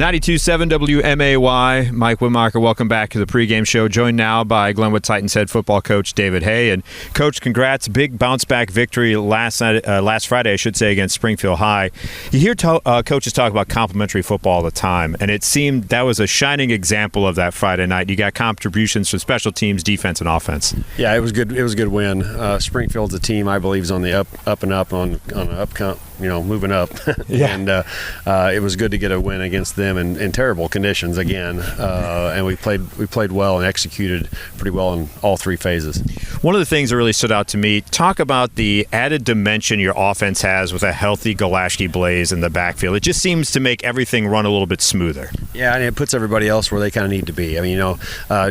92.7 WMAY, Mike Wennmacher, welcome back to the pregame show. Joined now by Glenwood Titans head football coach David Hay. And Coach, congrats, big bounce-back victory last Friday, I should say, against Springfield High. You hear coaches talk about complimentary football all the time, and it seemed that was a shining example of that Friday night. You got contributions from special teams, defense, and offense. Yeah, it was good. It was a good win. Springfield's a team I believe is on the up and up on an up, moving up. Yeah. And it was good to get a win against them in terrible conditions again, and we played well and executed pretty well in all three phases. One of the things that really stood out to me, talk about the added dimension your offense has with a healthy Galashki Blaze in the backfield. It just seems to make everything run a little bit smoother. Yeah, and it puts everybody else where they kind of need to be. I mean,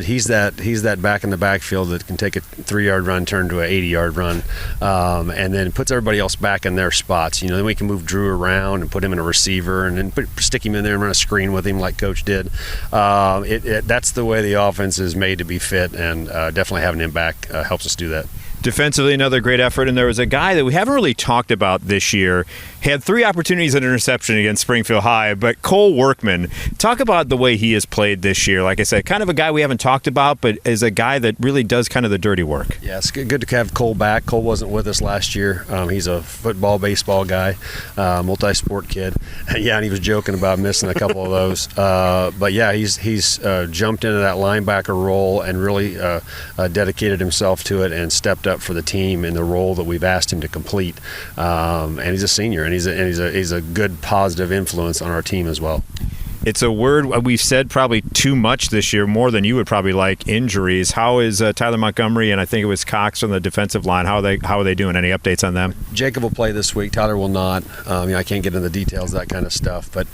he's that back in the backfield that can take a 3-yard run turn to an 80-yard run, and then puts everybody else back in their spots. Then we can move Drew around and put him in a receiver, and then stick him in there and run a screen with him like Coach did. That's the way the offense is made to be fit, and definitely having him back helps us do that. Defensively, another great effort, and there was a guy that we haven't really talked about this year. He had 3 opportunities at interception against Springfield High, but Cole Workman, talk about the way he has played this year. Like I said, kind of a guy we haven't talked about, but is a guy that really does kind of the dirty work. Yeah, it's good to have Cole back. Cole wasn't with us last year. He's a football, baseball guy, multi-sport kid. Yeah, and he was joking about missing a couple of those. But yeah, he's jumped into that linebacker role and really dedicated himself to it and stepped up for the team in the role that we've asked him to complete. And he's a senior, and he's a good positive influence on our team as well. It's a word we've said probably too much this year, more than you would probably like, injuries. How is Tyler Montgomery and I think it was Cox on the defensive line? How are they doing? Any updates on them? Jacob will play this week. Tyler will not. I can't get into the details, that kind of stuff, but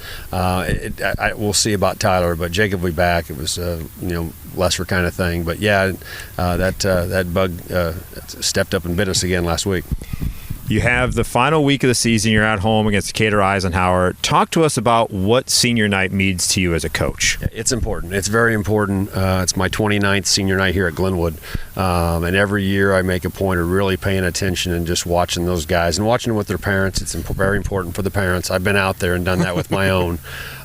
we'll see about Tyler. But Jacob will be back. It was lesser kind of thing, but yeah, that bug stepped up and bit us again last week. You have the final week of the season. You're at home against Decatur Eisenhower. Talk to us about what senior night means to you as a coach. It's important. It's very important. It's my 29th senior night here at Glenwood. And every year I make a point of really paying attention and just watching those guys and watching them with their parents. It's very important for the parents. I've been out there and done that with my own.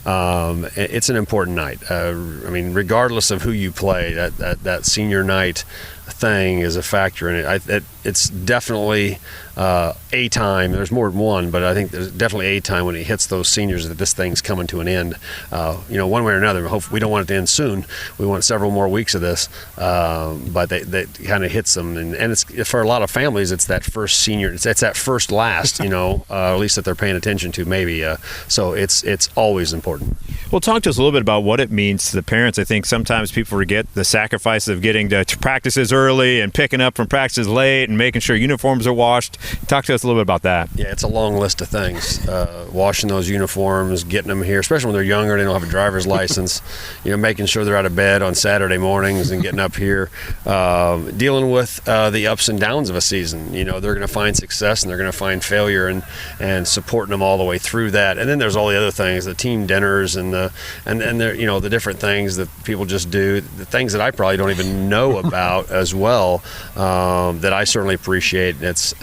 It's an important night. Regardless of who you play, that senior night thing is a factor in it. It's definitely a time. There's more than one, but I think there's definitely a time when it hits those seniors that this thing's coming to an end. One way or another. We don't want it to end soon. We want several more weeks of this, but that kind of hits them, and it's for a lot of families. It's that first senior. It's that first last. At least that they're paying attention to. Maybe so. It's always important. Well, talk to us a little bit about what it means to the parents. I think sometimes people forget the sacrifice of getting to practices early and picking up from practices late and making sure uniforms are washed. Talk to us a little bit about that. Yeah, it's a long list of things. Washing those uniforms, getting them here, especially when they're younger, they don't have a driver's license. Making sure they're out of bed on Saturday mornings and getting up here. Dealing with the ups and downs of a season. They're going to find success and they're going to find failure, and supporting them all the way through that. And then there's all the other things, the team dinners and the different things that people just do, the things that I probably don't even know about as well, that I certainly appreciate. It's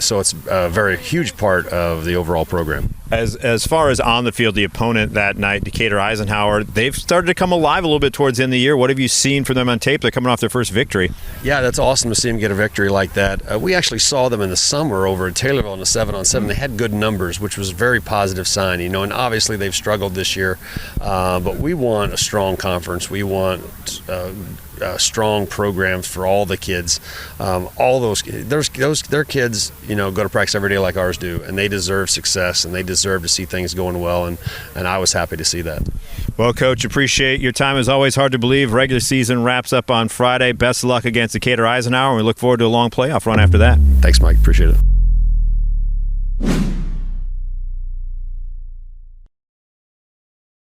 a very huge part of the overall program. As far as on the field, the opponent that night, Decatur Eisenhower, they've started to come alive a little bit towards the end of the year. What have you seen from them on tape? They're coming off their first victory. Yeah, that's awesome to see them get a victory like that. We actually saw them in the summer over at Taylorville in the 7-on-7. They had good numbers, which was a very positive sign. And obviously they've struggled this year, but we want a strong conference. We want strong programs for all the kids. All their kids, go to practice every day like ours do, and they deserve success and they deserve to see things going well, and I was happy to see that. Well, Coach, appreciate your time. As always, hard to believe. Regular season wraps up on Friday. Best of luck against Decatur Eisenhower, and we look forward to a long playoff run after that. Thanks, Mike. Appreciate it.